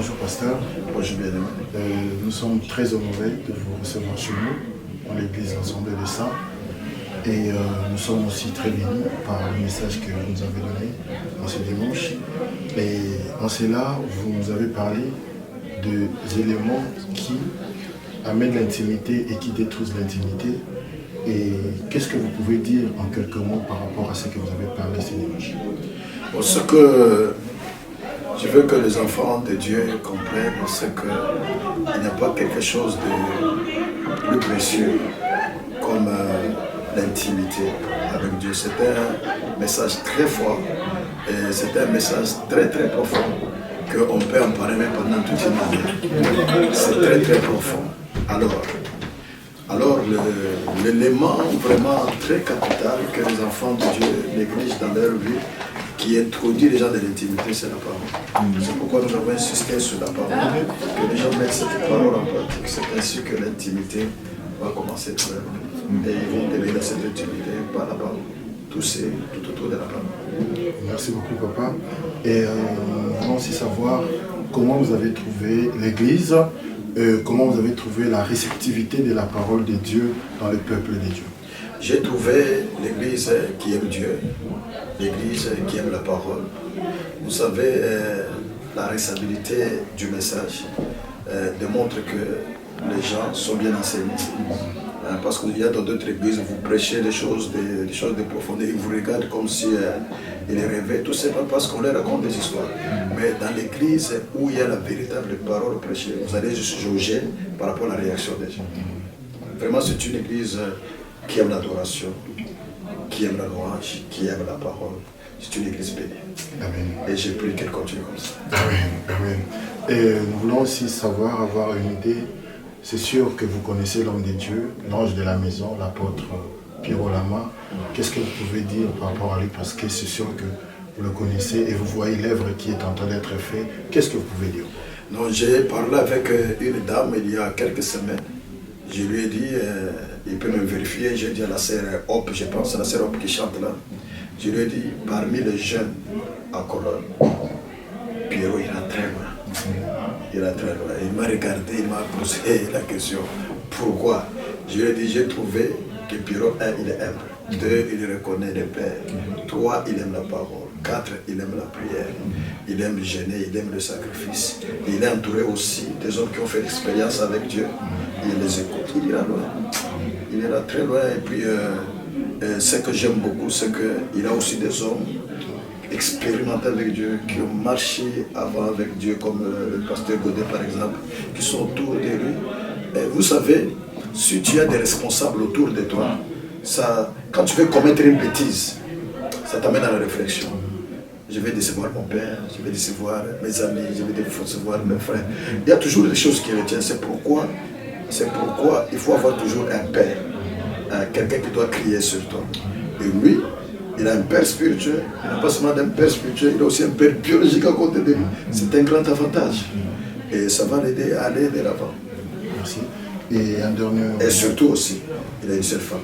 Bonjour pasteur. Bonjour bien-aimé. Nous sommes très honorés de vous recevoir chez nous, dans l'église L'Assemblée des Saints. Et nous sommes aussi très bénis par le message que vous nous avez donné en ce dimanche. Et en cela, vous nous avez parlé des éléments qui amènent l'intimité et qui détruisent l'intimité. Et qu'est-ce que vous pouvez dire en quelques mots par rapport à ce que vous avez parlé ce dimanche? Bon, ce que je veux que les enfants de Dieu comprennent, c'est qu'il n'y a pas quelque chose de plus précieux comme l'intimité avec Dieu. C'est un message très fort et c'est un message très très profond qu'on peut en parler même pendant toute une année. C'est très très profond. Alors l'élément vraiment très capital que les enfants de Dieu négligent dans leur vie, qui introduit les gens de l'intimité, c'est la parole. C'est pourquoi nous avons insisté sur la parole, que les gens mettent cette parole en pratique. C'est ainsi que l'intimité va commencer dans leur vie. Et ils vont devenir cette intimité par la parole. Tout c'est tout autour de la parole. Merci beaucoup papa. Et nous voulons aussi savoir comment vous avez trouvé l'église, comment vous avez trouvé la réceptivité de la parole de Dieu dans le peuple de Dieu. J'ai trouvé l'église qui aime Dieu, l'église qui aime la parole. Vous savez, la réceptivité du message démontre que les gens sont bien enseignés. Parce qu'il y a dans d'autres églises, vous prêchez des choses de profondeur, ils vous regardent comme si ils rêvaient. Tout simplement parce qu'on leur raconte des histoires. Mais dans l'église où il y a la véritable parole prêchée, vous allez juste jauger par rapport à la réaction des gens. Vraiment, c'est une église qui aime l'adoration, qui aime la louange, qui aime la parole. C'est une église bénie. Amen. Et j'ai pris qu'elle continue comme ça. Amen. Amen. Et nous voulons aussi savoir, avoir une idée. C'est sûr que vous connaissez l'homme de Dieu, l'ange de la maison, l'apôtre Pierrot Lama. Qu'est-ce que vous pouvez dire par rapport à lui? Parce que c'est sûr que vous le connaissez et vous voyez l'œuvre qui est en train d'être faite. Qu'est-ce que vous pouvez dire? Non, j'ai parlé avec une dame il y a quelques semaines. Je lui ai dit, il peut me vérifier, j'ai dit à la sœur Hop, je pense à la sœur Hop qui chante là. Je lui ai dit, parmi les jeunes à Cologne, Pierrot ira très loin. Il a très loin. Il m'a regardé, il m'a posé la question, pourquoi? Je lui ai dit, j'ai trouvé que Pierrot, 1, il est humble. 2, il reconnaît le Père. 3, il aime la parole. 4, il aime la prière. Il aime jeûner, il aime le sacrifice. Et il est entouré aussi des hommes qui ont fait l'expérience avec Dieu. Il les écoute, il ira loin. Il ira très loin. Et puis, ce que j'aime beaucoup, c'est qu'il a aussi des hommes expérimentés avec Dieu, qui ont marché avant avec Dieu, comme le pasteur Godet par exemple, qui sont autour de lui. Et vous savez, si tu as des responsables autour de toi, ça, quand tu veux commettre une bêtise, ça t'amène à la réflexion. Je vais décevoir mon père, je vais décevoir mes amis, je vais décevoir mes frères. Il y a toujours des choses qui retiennent. C'est pourquoi il faut avoir toujours un père, quelqu'un qui doit crier sur toi. Et lui, il a un père spirituel, il n'a pas seulement un père spirituel, il a aussi un père biologique à côté de lui. C'est un grand avantage. Et ça va l'aider à aller de l'avant. Merci. Et un dernier... Et surtout aussi, il a une seule femme.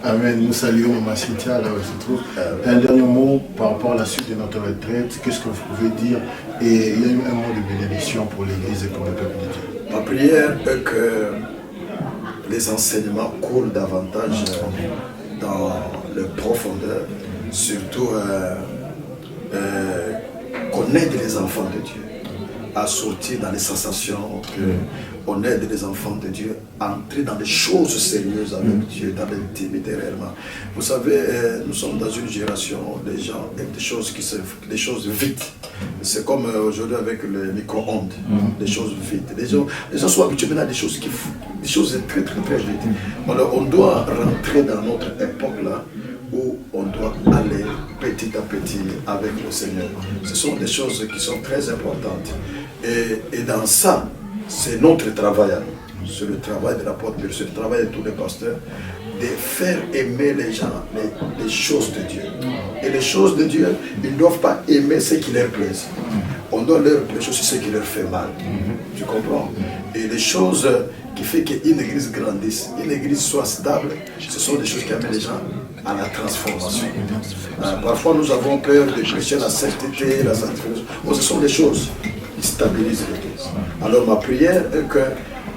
Amen. Nous saluons Maman Cynthia, là où elle se trouve. Un dernier mot par rapport à la suite de notre retraite. Qu'est-ce que vous pouvez dire? Et il y a eu un mot de bénédiction pour l'Église et pour le peuple de Dieu. Ma prière est que les enseignements coulent davantage dans le profondeur, surtout qu'on aide les enfants de Dieu à sortir dans les sensations, qu'on aide les enfants de Dieu à entrer dans des choses sérieuses avec Dieu, dans l'intimité réellement. Vous savez, nous sommes dans une génération, les gens aiment des choses vite. C'est comme aujourd'hui avec le micro-ondes, des choses vite. Les gens sont habitués maintenant à des choses des choses très très très vite. Alors on doit rentrer dans notre époque là, où on doit aller petit à petit avec le Seigneur. Ce sont des choses qui sont très importantes. Et dans ça, c'est notre travail. C'est le travail de l'apôtre, c'est le travail de tous les pasteurs, de faire aimer les gens les choses de Dieu. Et les choses de Dieu, ils ne doivent pas aimer ce qui leur plaise. On doit leur prêcher aussi ce qui leur fait mal. Tu comprends? Et les choses qui font qu'une église grandisse, une église soit stable, ce sont des choses qui amènent les gens à la transformation. Parfois, nous avons peur de prêcher la sainteté, la sanctification. Bon, ce sont des choses qui stabilisent l'Église. Alors, ma prière est que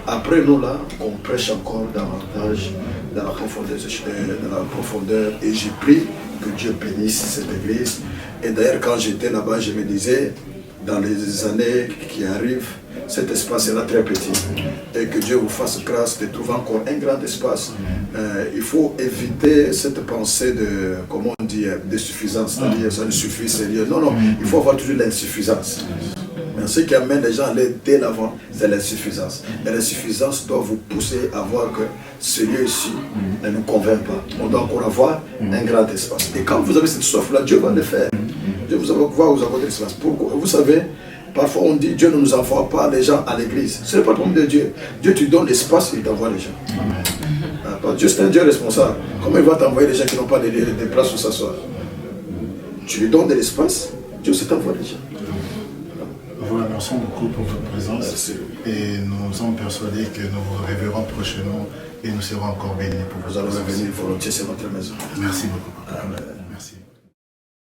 après nous, là, on prêche encore davantage dans la profondeur. Et j'ai pris que Dieu bénisse cette Église. Et d'ailleurs, quand j'étais là-bas, je me disais, dans les années qui arrivent, cet espace sera très petit. Et que Dieu vous fasse grâce de trouver encore un grand espace. Il faut éviter cette pensée de, comment on dit, de suffisance. C'est-à-dire, ça ne suffit, sérieux. Non, non, il faut avoir toujours l'insuffisance. Mais ce qui amène les gens à aller dès l'avant, c'est l'insuffisance. Et l'insuffisance doit vous pousser à voir que ce lieu ici ne nous convainc pas. On doit encore avoir un grand espace. Et quand vous avez cette soif-là, Dieu va le faire. Dieu vous va vous avoir de l'espace. Pourquoi? Vous savez, parfois on dit Dieu ne nous envoie pas les gens à l'église. Ce n'est pas le problème de Dieu. Dieu te donne l'espace, il t'envoie les gens. Dieu, c'est un Dieu responsable. Comment il va t'envoyer les gens qui n'ont pas de place où s'asseoir? Tu lui donnes de l'espace, Dieu t'envoie les gens. Vous remercions beaucoup pour votre présence. Merci. Et nous sommes persuadés que nous vous reverrons prochainement et nous serons encore bénis pour vous allez venir volontiers sur notre maison. Merci beaucoup. Amen. Merci.